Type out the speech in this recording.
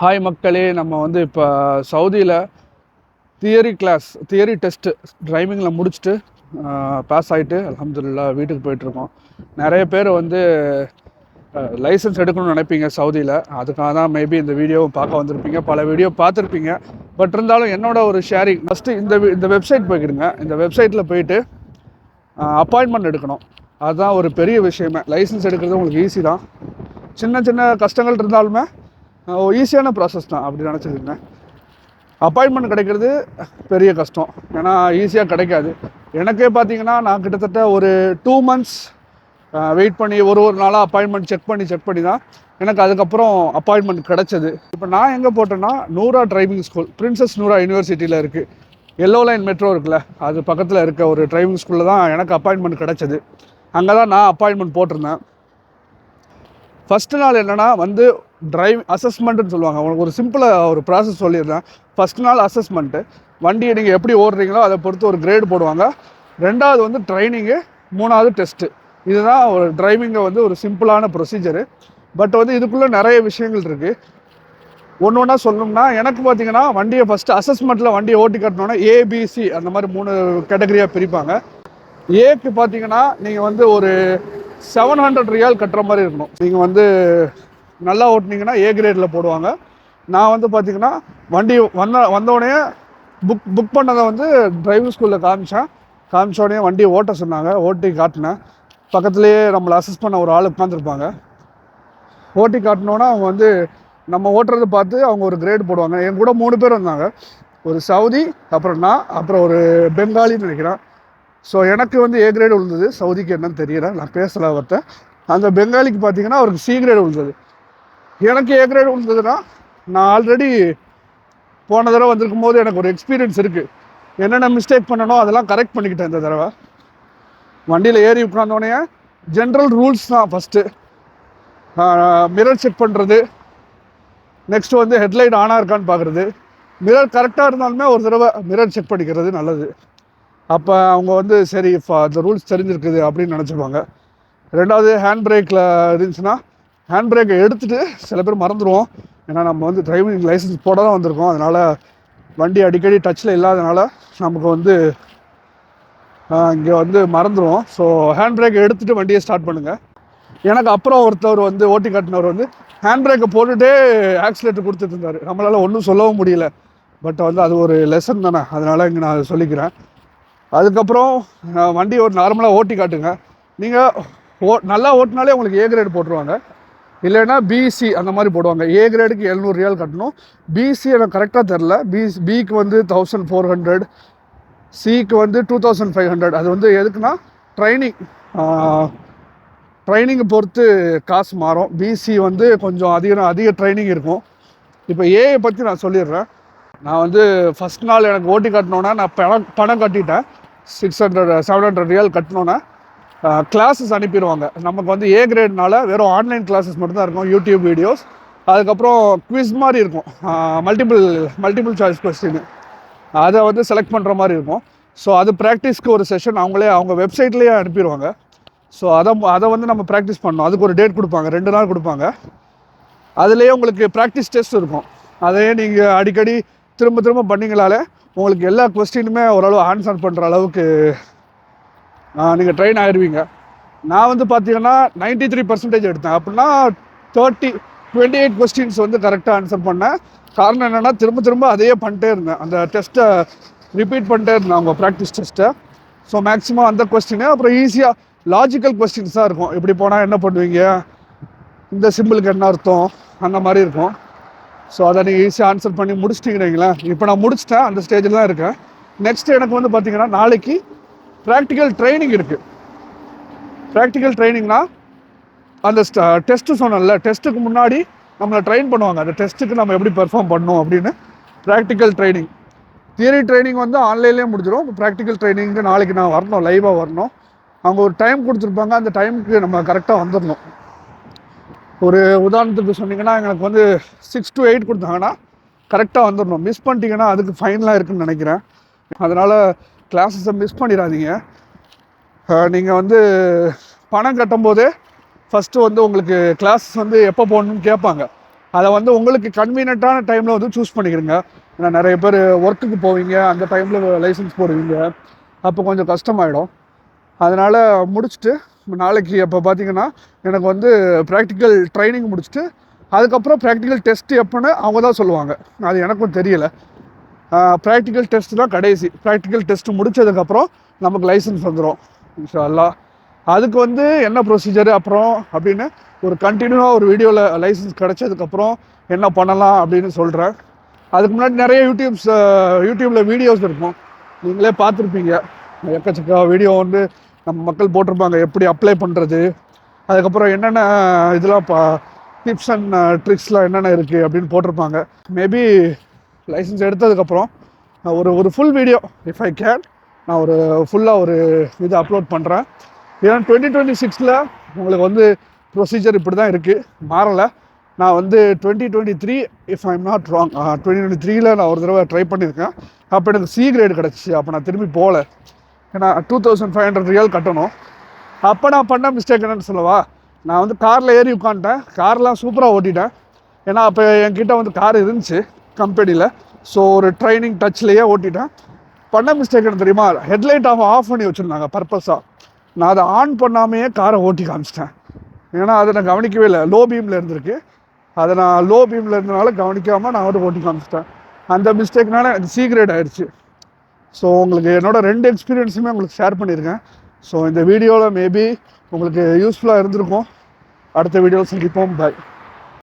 Hi மக்களே, நம்ம வந்து இப்போ சவுதியில் தியரி டெஸ்ட்டு டிரைவிங்கில் முடிச்சுட்டு பாஸ் ஆகிட்டு அல்ஹம்துலில்லாஹ் வீட்டுக்கு போயிட்டுருக்கோம். நிறைய பேர் வந்து லைசன்ஸ் எடுக்கணும்னு நினைப்பீங்க சவுதியில். அதுக்காக தான் மேபி இந்த வீடியோவும் பார்க்க வந்திருப்பீங்க, பல வீடியோ பார்த்துருப்பீங்க. பட் இருந்தாலும் என்னோட ஒரு ஷேரிங் ஃபஸ்ட்டு இந்த வெப்சைட் போய்க்கிடுங்க. இந்த வெப்சைட்டில் போயிட்டு அப்பாயின்மெண்ட் எடுக்கணும். அதுதான் ஒரு பெரிய விஷயமே. லைசன்ஸ் எடுக்கிறது உங்களுக்கு ஈஸி தான். சின்ன சின்ன கஷ்டங்கள் இருந்தாலுமே ஈஸியான ப்ராசஸ் தான் அப்படி நினச்சிக்கோங்க. அப்பாயின்மெண்ட் கிடைக்கிறது பெரிய கஷ்டம், ஏன்னா ஈஸியாக கிடைக்காது. எனக்கே பார்த்தீங்கன்னா நான் கிட்டத்தட்ட ஒரு 2 months வெயிட் பண்ணி ஒரு நாளாக அப்பாயின்மெண்ட் செக் பண்ணி தான் எனக்கு அதுக்கப்புறம் அப்பாயின்மெண்ட் கிடச்சிது. இப்போ நான் எங்கே போட்டேன்னா Noora driving school, princess Noora யூனிவர்சிட்டியில் இருக்குது. எல்லோ லைன் மெட்ரோ இருக்குல்ல, அது பக்கத்தில் இருக்க ஒரு டிரைவிங் ஸ்கூலில் தான் எனக்கு அப்பாயின்மெண்ட் கிடச்சிது. அங்கே தான் நான் அப்பாயின்மெண்ட் போட்டிருந்தேன். ஃபஸ்ட்டு நாள் என்னென்னா வந்து டிரைவ் அசஸ்மெண்ட்டுன்னு சொல்லுவாங்க. உங்களுக்கு ஒரு சிம்பிளாக ஒரு ப்ராசஸ் சொல்லிடுறேன். ஃபஸ்ட் நாள் அசஸ்மெண்ட்டு, வண்டியை நீங்கள் எப்படி ஓடுறீங்களோ அதை பொறுத்து ஒரு கிரேடு போடுவாங்க. 2வது வந்து ட்ரைனிங்கு, 3வது டெஸ்ட்டு. இதுதான் ஒரு டிரைவிங்கை வந்து ஒரு சிம்பிளான ப்ரொசீஜரு. பட் வந்து இதுக்குள்ளே நிறைய விஷயங்கள் இருக்குது. ஒன்று ஒன்றா சொல்லணும்னா, எனக்கு பார்த்தீங்கன்னா வண்டியை ஃபஸ்ட்டு அசஸ்மெண்ட்டில் வண்டியை ஓட்டி காட்டினோன்னா ஏபிசி அந்த மாதிரி 3 கேட்டகரியாக பிரிப்பாங்க. ஏக்கு பார்த்தீங்கன்னா நீங்கள் வந்து ஒரு 700 ரியால் கட்டுற மாதிரி இருக்கணும். நீங்கள் வந்து நல்லா ஓட்டினீங்கன்னா ஏ கிரேடில் போடுவாங்க. நான் வந்து பார்த்தீங்கன்னா வண்டி வந்தோடனே புக் பண்ணதை வந்து டிரைவிங் ஸ்கூலில் காமிச்சோடனே வண்டியை ஓட்ட சொன்னாங்க. ஓட்டி காட்டினேன். பக்கத்துலேயே நம்மளை அசஸ் பண்ண ஒரு ஆள் உட்காந்துருப்பாங்க. ஓட்டி காட்டினோன்னா அவங்க வந்து நம்ம ஓட்டுறதை பார்த்து அவங்க ஒரு கிரேடு போடுவாங்க. என் கூட 3 பேர் வந்தாங்க. ஒரு சவுதி, அப்புறம் நான், அப்புறம் ஒரு பெங்காலின்னு நினைக்கிறேன். ஸோ எனக்கு வந்து ஏ கிரேடு விழுந்தது. சவுதிக்கு என்னன்னு தெரியல, நான் பேசலை அவர்கிட்ட. அந்த பெங்காலிக்கு பார்த்தீங்கன்னா அவருக்கு சி கிரேடு விழுந்தது. எனக்கு ஏ கிரேடு விழுந்ததுன்னா நான் ஆல்ரெடி போன தடவை வந்திருக்கும் போது எனக்கு ஒரு எக்ஸ்பீரியன்ஸ் இருக்குது. என்னென்ன மிஸ்டேக் பண்ணணும் அதெல்லாம் கரெக்ட் பண்ணிக்கிட்டேன் இந்த தடவை. வண்டியில் ஏறி உட்காந்தோடனே ஜென்ரல் ரூல்ஸ் தான். ஃபஸ்ட்டு மிரர் செக் பண்ணுறது, நெக்ஸ்ட்டு வந்து ஹெட்லைட் ஆனாக இருக்கான்னு பார்க்குறது. மிரர் கரெக்டாக இருந்தாலுமே ஒரு தடவை மிரர் செக் பண்ணிக்கிறது நல்லது. அப்போ அவங்க வந்து சரி அந்த ரூல்ஸ் தெரிஞ்சிருக்குது அப்படின்னு நினச்சிப்பாங்க. 2வது ஹேண்ட் பிரேக்கில் இருந்துச்சுன்னா ஹேண்ட் பிரேக்கை எடுத்துகிட்டு, சில பேர் மறந்துடுவோம். ஏன்னா நம்ம வந்து டிரைவிங் லைசன்ஸ் போட தான் வந்திருக்கோம். அதனால் வண்டி அடிக்கடி டச்சில் இல்லாதனால நமக்கு வந்து இங்கே வந்து மறந்துடுவோம். ஸோ ஹேண்ட் பிரேக்கை எடுத்துகிட்டு வண்டியை ஸ்டார்ட் பண்ணுங்கள். எனக்கு அப்புறம் ஒருத்தவர் வந்து ஓட்டி காட்டினவர் வந்து ஹேண்ட் பிரேக்கை போட்டுகிட்டே ஆக்சிலேட்டர் கொடுத்துட்டு இருந்தார். நம்மளால் ஒன்றும் சொல்லவும் முடியல. பட் வந்து அது ஒரு லெசன் தானே, அதனால் இங்கே நான் சொல்லிக்கிறேன். அதுக்கப்புறம் வண்டி ஒரு நார்மலாக ஓட்டி காட்டுங்க. நீங்கள் நல்லா ஓட்டினாலே உங்களுக்கு ஏ கிரேடு போட்டுருவாங்க. இல்லைன்னா பிசி அந்த மாதிரி போடுவாங்க. ஏ கிரேடுக்கு 700 ரியால் கட்டணும். பிசி எனக்கு கரெக்டாக தெரில. பிக்கு வந்து 1400, சிக்கு வந்து 2500. அது வந்து எதுக்குன்னா ட்ரைனிங்கை பொறுத்து காசு மாறும். பிசி வந்து கொஞ்சம் அதிக ட்ரைனிங் இருக்கும். இப்போ ஏஐ பற்றி நான் சொல்லிடுறேன். நான் வந்து ஃபஸ்ட் நாள் எனக்கு ஓட்டி காட்டினோன்னா நான் பணம் கட்டிட்டேன். 600-700 ரியால் கட்டினோன்னே கிளாஸஸ் அனுப்பிடுவாங்க. நமக்கு வந்து ஏ கிரேட்னால வெறும் ஆன்லைன் கிளாஸஸ் மட்டும்தான் இருக்கும், யூடியூப் வீடியோஸ். அதுக்கப்புறம் குவிஸ் மாதிரி இருக்கும், மல்டிபிள் சாய்ஸ் கொஸ்டின். அதை வந்து செலக்ட் பண்ணுற மாதிரி இருக்கும். ஸோ அது ப்ராக்டிஸ்க்கு ஒரு செஷன் அவங்க வெப்சைட்லேயே அனுப்பிடுவாங்க. ஸோ அதை வந்து நம்ம ப்ராக்டிஸ் பண்ணணும். அதுக்கு ஒரு டேட் கொடுப்பாங்க, 2 நாள் கொடுப்பாங்க. அதுலேயே உங்களுக்கு ப்ராக்டிஸ் டெஸ்ட் இருக்கும். அதையே நீங்கள் அடிக்கடி திரும்ப பண்ணிங்களாலே உங்களுக்கு எல்லா கொஸ்டினுமே ஓரளவு ஆன்சர் பண்ணுற அளவுக்கு நீங்கள் ட்ரெயின் ஆகிடுவீங்க. நான் வந்து பார்த்தீங்கன்னா 93% எடுத்தேன். அப்படின்னா 28 கொஸ்டின்ஸ் வந்து கரெக்டாக ஆன்சர் பண்ணேன். காரணம் என்னென்னா திரும்ப அதையே பண்ணிட்டே இருந்தேன். அந்த டெஸ்ட்டை ரிப்பீட் பண்ணிட்டே இருந்தேன், அவங்க ப்ராக்டிஸ் டெஸ்ட்டை. ஸோ மேக்ஸிமம் அந்த கொஸ்டின், அப்புறம் ஈஸியாக லாஜிக்கல் கொஸ்டின்ஸ் தான் இருக்கும். இப்படி போனால் என்ன பண்ணுவீங்க, இந்த சிம்பிளுக்கு என்ன அர்த்தம், அந்த மாதிரி இருக்கும். ஸோ அதை நீங்கள் ஈஸியாக ஆன்சர் பண்ணி முடிச்சிட்டிங்களா. இப்போ நான் முடிச்சிட்டேன், அந்த ஸ்டேஜில் தான் இருக்கேன். நெக்ஸ்ட் எனக்கு வந்து பார்த்திங்கன்னா நாளைக்கு ப்ராக்டிக்கல் ட்ரைனிங் இருக்குது. ப்ராக்டிக்கல் ட்ரைனிங்னா அந்த டெஸ்ட்டு சொன்னல, டெஸ்ட்டுக்கு முன்னாடி நம்மளை ட்ரெயின் பண்ணுவாங்க. அந்த டெஸ்ட்டுக்கு நம்ம எப்படி பெர்ஃபார்ம் பண்ணணும் அப்படின்னு ப்ராக்டிக்கல் ட்ரைனிங். தியரி ட்ரைனிங் வந்து ஆன்லைன்லேயே முடிஞ்சிடும். ப்ராக்டிக்கல் ட்ரைனிங்க்கு நாளைக்கு நான் வரணும், லைவாக வரணும். அவங்க ஒரு டைம் கொடுத்துருப்பாங்க, அந்த டைமுக்கு நம்ம கரெக்டாக வந்துடணும். ஒரு உதாரணத்துக்கு சொன்னீங்கன்னா எங்களுக்கு வந்து 6 to 8 கொடுத்தாங்கன்னா கரெக்டாக வந்துடணும். மிஸ் பண்ணிட்டீங்கன்னா அதுக்கு ஃபைனலாக இருக்குதுன்னு நினைக்கிறேன். அதனால் கிளாஸஸை மிஸ் பண்ணிடாதீங்க. நீங்கள் வந்து பணம் கட்டும்போதே ஃபஸ்ட்டு வந்து உங்களுக்கு கிளாஸ் வந்து எப்போ போகணுன்னு கேட்பாங்க. அதை வந்து உங்களுக்கு கன்வீனியண்ட்டான டைமில் வந்து சூஸ் பண்ணிக்கிறீங்க. ஏன்னா நிறைய பேர் ஒர்க்குக்கு போவீங்க, அந்த டைமில் லைசன்ஸ் போடுவீங்க, அப்போ கொஞ்சம் கஷ்டமாயிடும். அதனால் முடிச்சுட்டு நாளைக்கு அப்போ பார்த்தீங்கன்னா எனக்கு வந்து ப்ராக்டிக்கல் ட்ரைனிங் முடிச்சுட்டு அதுக்கப்புறம் ப்ராக்டிக்கல் டெஸ்ட்டு எப்போன்னு அவங்க தான் சொல்லுவாங்க. அது எனக்கும் தெரியலை. ப்ராக்டிக்கல் டெஸ்ட்டு தான் கடைசி. ப்ராக்டிக்கல் டெஸ்ட்டு முடித்ததுக்கப்புறம் நமக்கு லைசன்ஸ் வந்துடும் இன்ஷா அல்லாஹ். அதுக்கு வந்து என்ன ப்ரொசீஜர் அப்புறம் அப்படின்னு ஒரு கண்டினியூவாக ஒரு வீடியோவில் லைசன்ஸ் கிடச்சதுக்கப்புறம் என்ன பண்ணலாம் அப்படின்னு சொல்கிறேன். அதுக்கு முன்னாடி நிறைய யூடியூப்பில் வீடியோஸ் இருக்கும், நீங்களே பார்த்துருப்பீங்க. எக்கச்சக்க வீடியோ வந்து நம்ம மக்கள் போட்டிருப்பாங்க, எப்படி அப்ளை பண்ணுறது, அதுக்கப்புறம் என்னென்ன இதெல்லாம் டிப்ஸ் அண்ட் ட்ரிக்ஸ்லாம் என்னென்ன இருக்குது அப்படின்னு போட்டிருப்பாங்க. மேபி லைசன்ஸ் எடுத்ததுக்கப்புறம் ஒரு full video if I can நான் ஒரு ஃபுல்லாக ஒரு இது அப்லோட் பண்ணுறேன். ஏன்னா 2026 உங்களுக்கு வந்து ப்ரொசீஜர் இப்படி தான் இருக்குது, மாறலை. நான் வந்து 2023 இஃப் ஐம் நாட் ராங் 2023 நான் ஒரு தடவை ட்ரை பண்ணியிருக்கேன். அப்போ எனக்கு சி கிரேடு கிடச்சிச்சு. அப்போ நான் திரும்பி போகல, ஏன்னா 2500 ரியால் கட்டணும். அப்போ நான் பண்ண மிஸ்டேக் என்னென்னு சொல்லவா, நான் வந்து காரில் ஏறி உட்காந்துட்டேன். கார்லாம் சூப்பராக ஓட்டிட்டேன், ஏன்னா அப்போ என்கிட்ட வந்து கார் இருந்துச்சு கம்பெனியில். ஸோ ஒரு ட்ரைனிங் டச்லேயே ஓட்டிட்டேன். பண்ண மிஸ்டேக் என்ன தெரியுமா, ஹெட்லைட் ஆஃப் பண்ணி வச்சுருந்தாங்க பர்பஸாக. நான் அதை ஆன் பண்ணாமையே காரை ஓட்டி காமிச்சிட்டேன். ஏன்னா அதை நான் கவனிக்கவே இல்லை, லோ பீமில் இருந்திருக்கு. அதை நான் லோ பீமில் இருந்தனால கவனிக்காமல் நான் வந்து ஓட்டி காமிச்சிட்டேன். அந்த மிஸ்டேக்னால எனக்கு சி கிரேட் ஆயிடுச்சு. ஸோ உங்களுக்கு என்னோடய 2 எக்ஸ்பீரியன்ஸுமே உங்களுக்கு ஷேர் பண்ணியிருக்கேன். ஸோ இந்த வீடியோவில் மேபி உங்களுக்கு யூஸ்ஃபுல்லாக இருந்திருக்கும். அடுத்த வீடியோவில் சந்திப்போம். பாய்.